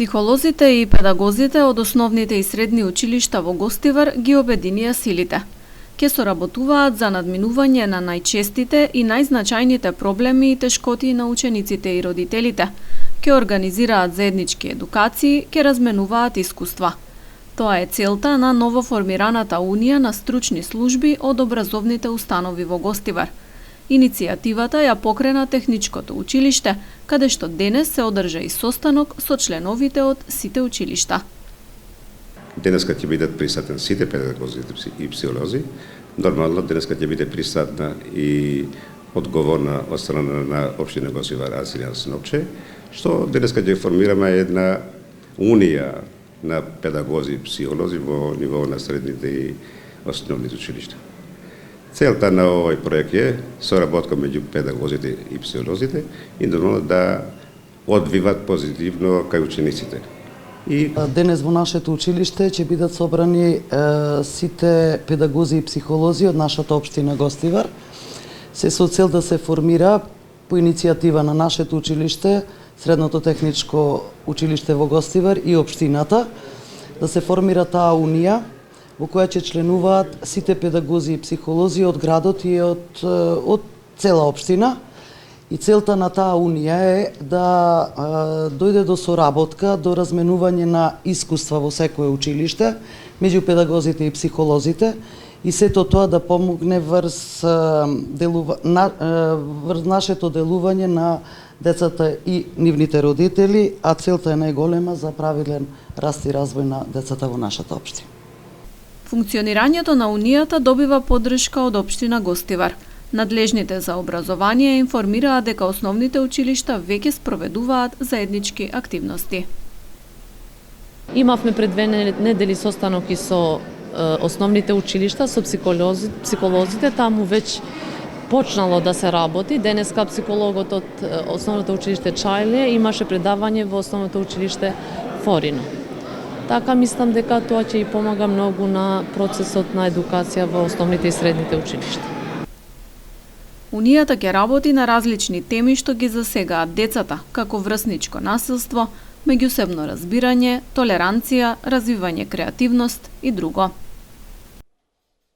Психолозите и педагозите од основните и средни училишта во Гостивар ги обединија силите. Ке соработуваат за надминување на најчестите и најзначајните проблеми и тешкоти на учениците и родителите. Ке организираат заеднички едукации, ке разменуваат искуства. Тоа е целта на новоформираната Унија на стручни служби од образовните установи во Гостивар. Иницијативата ја покрена Техничкото училиште, каде што денес се одржа и состанок со членовите од сите училишта. Денеска ќе бидат присутни сите педагози и психолози. Нормално денеска ќе биде присутна и одговорна од страна на општина Гостивар Асилјан Сновче, што денеска ќе формираме една унија на педагози и психолози во ниво на средните и основните училишта. Целта на овој проект е соработка меѓу педагозите и психолозите и нормално да одвиват позитивно кај учениците. Денес во нашето училиште ќе бидат собрани сите педагози и психолози од нашата општина Гостивар. Се со цел да се формира по иницијатива на нашето училиште, Средното техничко училиште во Гостивар и општината, да се формира таа унија во која ќе членуваат сите педагози и психолози од градот и од цела општина. И целта на таа унија е да дојде до соработка, до разменување на искуства во секое училиште меѓу педагозите и психолозите и сето тоа да помогне врз нашето делување на децата и нивните родители, а целта е најголема за правилен раст и развој на децата во нашата општина. Функционирањето на Унијата добива поддршка од општина Гостивар. Надлежните за образование информираат дека основните училишта веќе спроведуваат заеднички активности. Имавме пред 2 недели состанок и со основните училишта, со психолозите, таму веќе почнало да се работи. Денеска психологот од основното училиште Чајле имаше предавање во основното училиште Форино. Така мислам дека тоа ќе и помага многу на процесот на едукација во основните и средните училишта. Унијата ќе работи на различни теми што ги засегаат децата, како врсничко насилство, меѓусебно разбирање, толеранција, развивање креативност и друго.